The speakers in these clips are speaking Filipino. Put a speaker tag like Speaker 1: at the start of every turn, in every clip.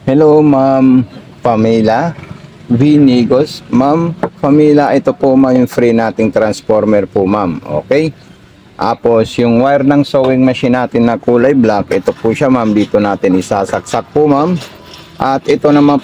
Speaker 1: Hello, Ma'am Pamela Vinigos. Ma'am Pamela, ito po ma'am yung free nating transformer po ma'am. Okay? Tapos yung wire ng sewing machine natin na kulay black, ito po siya ma'am. Dito natin isasaksak po ma'am. At ito naman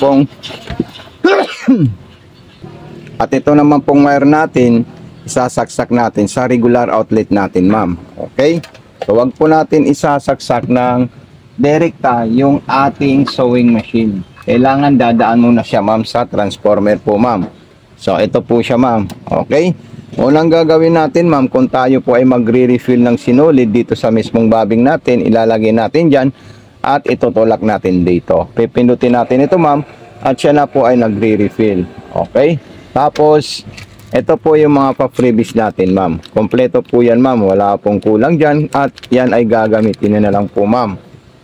Speaker 1: pong wire natin, isasaksak natin sa regular outlet natin ma'am. Okay? So wag po natin isasaksak ng direkta yung ating sewing machine. Kailangan dadaan muna siya ma'am sa transformer po ma'am. So ito po siya ma'am. Okay? Unang gagawin natin ma'am, kung tayo po ay magre-refill ng sinulid dito sa mismong bobbing natin, ilalagay natin dyan at itutulak natin dito. Pipindutin natin ito ma'am at siya na po ay nagre-refill. Okay? Tapos ito po yung mga pa-freebies natin ma'am. Kompleto po yan ma'am. Wala pong kulang dyan at yan ay gagamitin na lang po ma'am.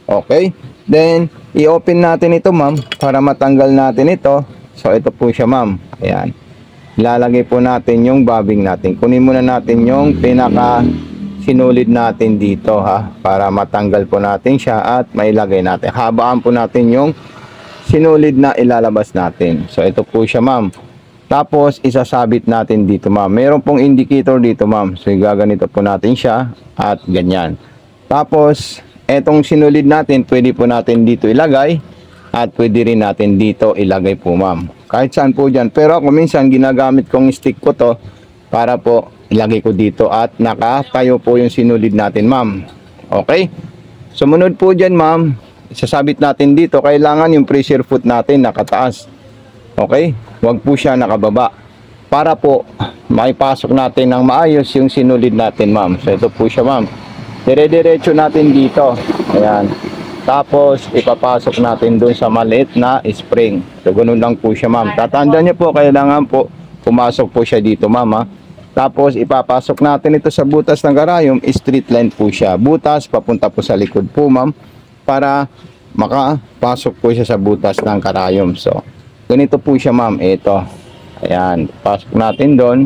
Speaker 1: Okay? Then, i-open natin ito ma'am para matanggal natin ito. So, ito po siya ma'am. Ayan. Ilalagay po natin yung bobbing natin. Kunin muna natin yung pinaka sinulid natin dito ha. Para matanggal po natin siya at mailagay natin. Habaan po natin yung sinulid na ilalabas natin. So, ito po siya ma'am. Tapos, isasabit natin dito ma'am. Meron pong indicator dito ma'am. So, gaganito po natin siya at ganyan. Tapos, etong sinulid natin, pwede po natin dito ilagay at pwede rin natin dito ilagay po ma'am. Kahit saan po dyan. Pero ako minsan ginagamit kong stick ko to para po ilagay ko dito at nakatayo po yung sinulid natin ma'am. Okay? Sumunod po dyan ma'am, isasabit natin dito. Kailangan yung pressure foot natin nakataas. Okay? Huwag po siya nakababa. Para po maipasok natin ng maayos yung sinulid natin ma'am. So ito po siya ma'am. Dire-diretso natin dito. Ayan. Tapos, ipapasok natin dun sa maliit na spring. So, ganun lang po siya, ma'am. Tatandaan niyo po, kailangan po, pumasok po siya dito, ma'am, ha? Tapos, ipapasok natin ito sa butas ng karayom. Straight line po siya. Butas, papunta po sa likod po, ma'am. Para makapasok po siya sa butas ng karayom. So, ganito po siya, ma'am. Ito. Ayan. Pasok natin doon.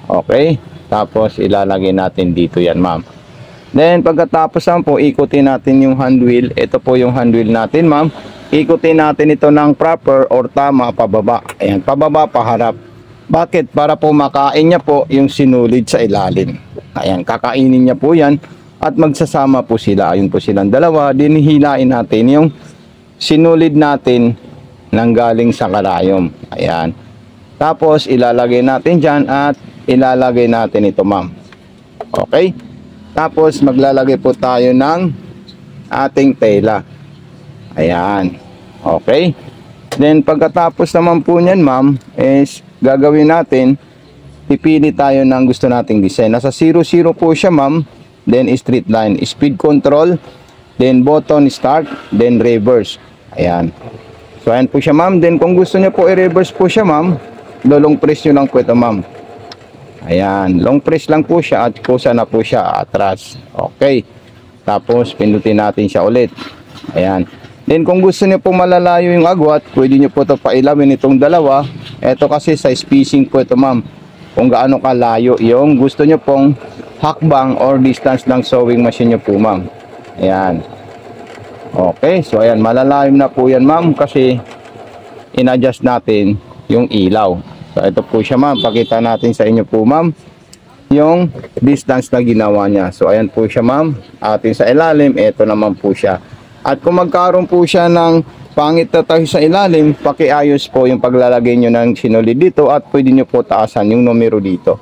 Speaker 1: Okay. Tapos, ilalagay natin dito yan, ma'am. Then, pagkatapos naman po, ikutin natin yung hand wheel. Ito po yung hand wheel natin, ma'am. Ikutin natin ito ng proper or tama pababa. Ayan, pababa, paharap. Bakit? Para po makain niya po yung sinulid sa ilalim. Ayan, kakainin niya po yan. At magsasama po sila. Ayun po silang dalawa. Dinihilain natin yung sinulid natin nang galing sa karayom. Ayan. Tapos, ilalagay natin dyan at ilalagay natin ito, ma'am. Okay? Tapos maglalagay po tayo ng ating tela. Ayan. Okay. Then pagkatapos naman po niyan ma'am, is gagawin natin, pipili tayo ng gusto nating design. Nasa 00 po siya ma'am. Then straight line, speed control, then button start, then reverse. Ayan. So ayan po siya ma'am. Then kung gusto niyo po i-reverse po siya ma'am, long press nyo lang po ito ma'am. Ayan, long press lang po siya at kusa na po siya atras. Okay. Tapos pindutin natin siya ulit. Ayan. Then kung gusto niyo po malalayo yung agwat, pwede niyo po ito pailawin itong dalawa. Ito kasi sa spacing po ito ma'am. Kung gaano kalayo yung gusto niyo pong hakbang or distance ng sewing machine niyo po ma'am. Ayan. Okay, so ayan, malalayo na po yan ma'am kasi in-adjust natin yung ilaw. So ito po siya ma'am, pakita natin sa inyo po ma'am yung distance na ginawa niya. So ayan po siya ma'am, atin sa ilalim, ito naman po siya. At kung magkaroon po siya ng pangit na tayo sa ilalim, pakiayos po yung paglalagay nyo ng sinulid dito at pwede nyo po taasan yung numero dito.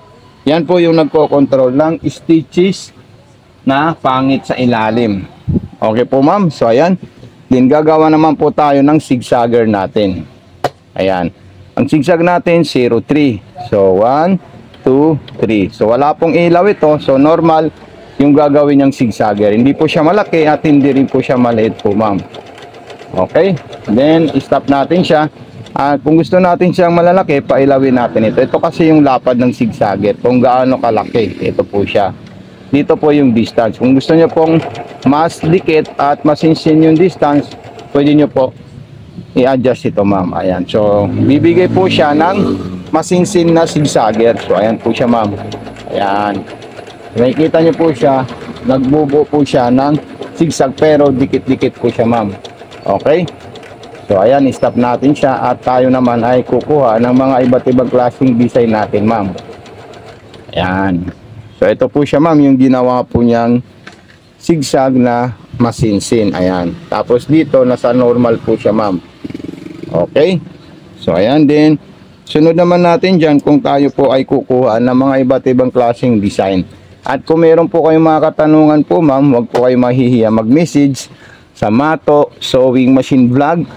Speaker 1: Yan po yung nagko-control ng stitches na pangit sa ilalim. Okay po ma'am, so ayan. Then gagawa naman po tayo ng zigzagger natin. Ayan. Ang zigzag natin, 0-3. So, 1, 2, 3. So, wala pong ilaw ito. So, normal yung gagawin niyang zigzagger. Hindi po siya malaki at hindi rin po siya maliit po, ma'am. Okay? Then, stop natin siya. At kung gusto natin siyang malalaki, pailawin natin ito. Ito kasi yung lapad ng zigzagger. Kung gaano kalaki, ito po siya. Dito po yung distance. Kung gusto niyo pong mas dikit at masinsin yung distance, pwede niyo po i-adjust ito ma'am. Ayan. So, bibigay po siya ng masinsin na zigzagger. So, ayan po siya ma'am. Ayan. Nakikita niyo po siya, nagbubo po siya ng zigzag pero dikit-dikit po siya ma'am. Okay? So ayan, stop natin siya at tayo naman ay kukuha ng mga iba't ibang klaseng design natin, ma'am. Ayan. So ito po siya, ma'am, yung ginawa po niyang zigzag na masinsin. Ayan. Tapos dito, nasa normal po siya, ma'am. Okay. So ayan din. Sunod naman natin dyan kung tayo po ay kukuha ng mga iba't ibang klaseng design. At kung meron po kayong mga katanungan po, ma'am, huwag po kayo mahihiya mag-message sa Mato Sewing Machine Vlog.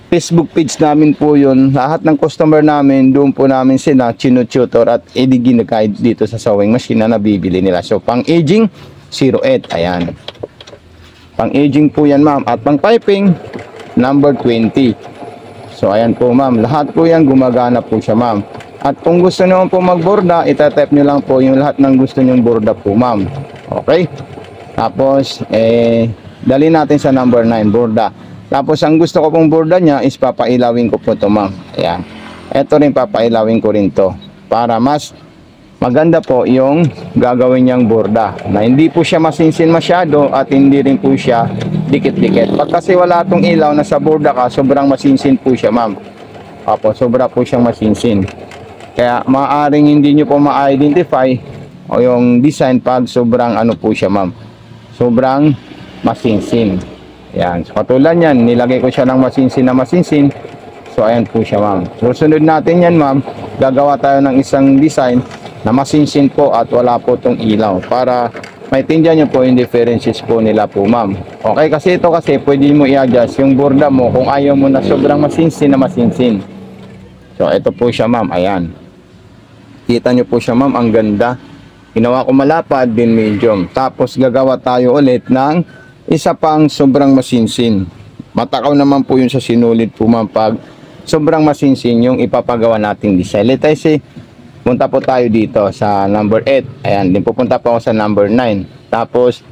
Speaker 1: Facebook page namin po yun. Lahat ng customer namin, doon po namin sila chinu-tutor at i-guide dito sa sewing machine na nabibili nila. So, pang-aging, 08. Ayan. Pang-aging po yan, ma'am. At pang-piping, number 20. So, ayan po, ma'am. Lahat po yan, gumagana po siya, ma'am. At kung gusto nyo po magborda, itatype nyo lang po yung lahat ng gusto nyong borda po, ma'am. Okay? Tapos, dali natin sa number 9, borda. Tapos, ang gusto ko pong borda niya is papailawin ko po to, ma'am. Ayan. Ito rin, papailawin ko rin to. Para mas maganda po yung gagawin niyang borda. Na hindi po siya masinsin masyado at hindi rin po siya dikit-dikit. Pag kasi wala itong ilaw na sa borda ka, sobrang masinsin po siya, ma'am. Opo, sobra po siyang masinsin. Kaya maaaring hindi nyo po ma-identify o yung design pag sobrang ano po siya, ma'am. Sobrang masinsin. Yan. So, katulad yan, nilagay ko siya ng masinsin na masinsin. So, ayan po siya, ma'am. Susunod natin yan, ma'am. Gagawa tayo ng isang design na masinsin po at wala po itong ilaw. Para maintindihan nyo po yung differences po nila po, ma'am. Okay, kasi ito kasi pwede mo i-adjust yung borda mo kung ayaw mo na sobrang masinsin na masinsin. So, ito po siya, ma'am. Ayan. Kita nyo po siya, ma'am, ang ganda. Ginawa ko malapad, din medium. Tapos gagawa tayo ulit ng isa pang sobrang masinsin. Matakaw naman po yun sa sinulid po, ma'am, pag sobrang masinsin yung ipapagawa nating design. Let's say, punta po tayo dito sa number 8. Ayan, din pupunta po ako sa number 9. Tapos,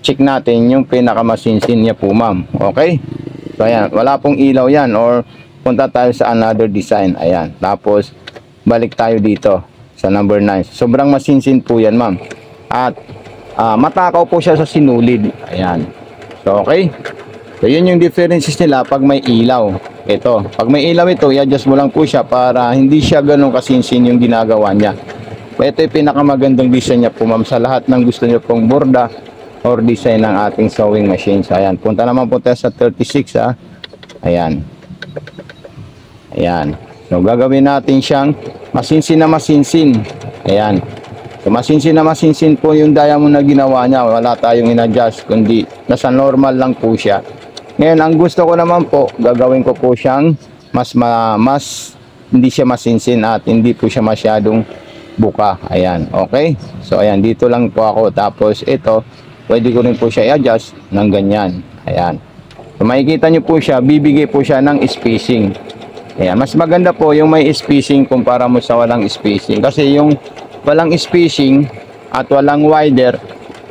Speaker 1: check natin yung pinakamasinsin niya po, ma'am. Okay? So, ayan, wala pong ilaw yan or punta tayo sa another design. Ayan, tapos balik tayo dito sa number 9. Sobrang masinsin po yan, ma'am. At matakaw po siya sa sinulid. Ayan. So, okay. So, yun yung differences nila pag may ilaw. Ito. Pag may ilaw ito, i-adjust mo lang po siya para hindi siya ganun kasinsin yung ginagawa niya. Ito yung pinakamagandang design niya po, ma'am, sa lahat ng gusto niyo pong borda or design ng ating sewing machine. So, ayan. Punta naman po tayo sa 36, ha. Ayan. Ayan. So, gagawin natin siyang masinsin na masinsin. Ayan. So, masinsin na masinsin po yung diamond na ginawa niya. Wala tayong in-adjust, kundi nasa normal lang po siya. Ngayon, ang gusto ko naman po, gagawin ko po siyang mas hindi siya masinsin at hindi po siya masyadong buka. Ayan. Okay? So, ayan. Dito lang po ako. Tapos, ito, pwede ko rin po siya i-adjust ng ganyan. Ayan. So, makikita nyo po siya, bibigay po siya ng spacing. Ayan, mas maganda po yung may spacing kumpara mo sa walang spacing. Kasi yung walang spacing at walang wider,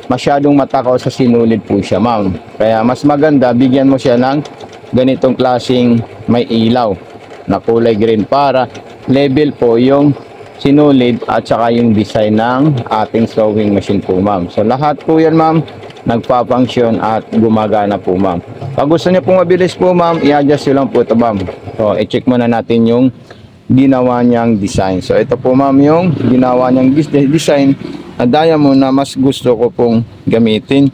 Speaker 1: masyadong matakaw sa sinulid po siya, ma'am. Kaya mas maganda, bigyan mo siya ng ganitong klaseng may ilaw na kulay green para level po yung sinulid at saka yung design ng ating sewing machine po, ma'am. So lahat po yan, ma'am, nagpa-function at gumagana po, ma'am. Pag gusto niyo pong mabilis po, ma'am, i-adjust nyo lang po ito, ma'am. So, i-check muna natin yung ginawa niyang design. So, ito po, ma'am, yung ginawa niyang design na diamond na mas gusto ko pong gamitin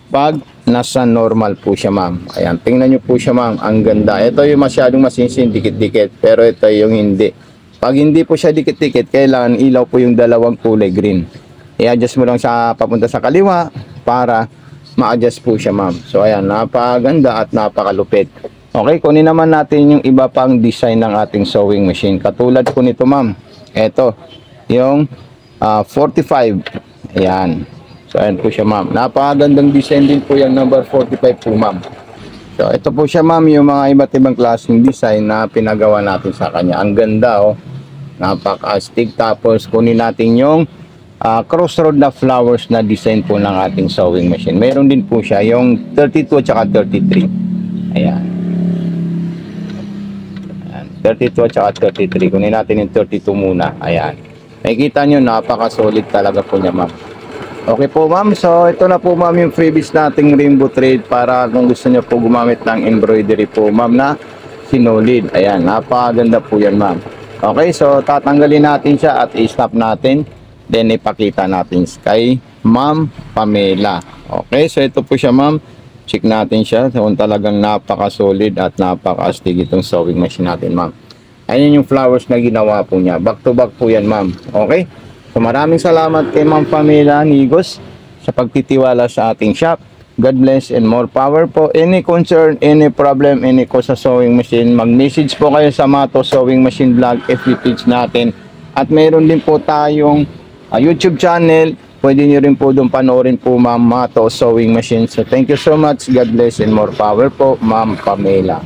Speaker 1: pag nasa normal po siya, ma'am. Ayan, tingnan nyo po siya, ma'am. Ang ganda. Ito yung masyadong masinsin, dikit-dikit. Pero ito yung hindi. Pag hindi po siya dikit-dikit, kailangan ilaw po yung dalawang kulay green. I-adjust mo lang sa papunta sa kaliwa para ma-adjust po siya, ma'am. So, ayan, napakaganda at napakalupit. Okay, kunin naman natin yung iba pang design ng ating sewing machine. Katulad po nito, ma'am. Ito, yung 45. Ayan. So, ayan po siya, ma'am. Napakagandang design din po yung number 45 po, ma'am. So, ito po siya, ma'am, yung mga iba't ibang klaseng design na pinagawa natin sa kanya. Ang ganda, oh. Napaka-astig. Tapos, kunin natin yung crossroad na flowers na design po ng ating sewing machine. Meron din po siya yung 32 at saka 33. Ayan. 32 at saka 33. Kunin natin yung 32 muna. Ayan. Nakikita nyo, napaka-solid talaga po niya, ma'am. Okay po, ma'am. So, ito na po, ma'am, yung freebies nating rainbow thread para kung gusto nyo po gumamit ng embroidery po, ma'am, na sinulid. Ayan, napakaganda po yan, ma'am. Okay, so tatanggalin natin siya at i-stop natin. Then ipakita natin kay Ma'am Pamela. Okay, so ito po siya, ma'am. Check natin siya kung talagang napaka-solid at napaka-astig itong sewing machine natin, ma'am. Ayan yung flowers na ginawa po niya. Back to back po yan, ma'am. Okay? So maraming salamat kay Ma'am Pamela Nigos sa pagtitiwala sa ating shop. God bless and more power po. Any concern, any problem, any ko sa sewing machine, mag-message po kayo sa Mato Sewing Machine Vlog FB page natin. At mayroon din po tayong YouTube channel. Pwede nyo rin po doon panoorin po, Ma'am Mato Sewing Machine. So thank you so much. God bless and more power po, Ma'am Pamela.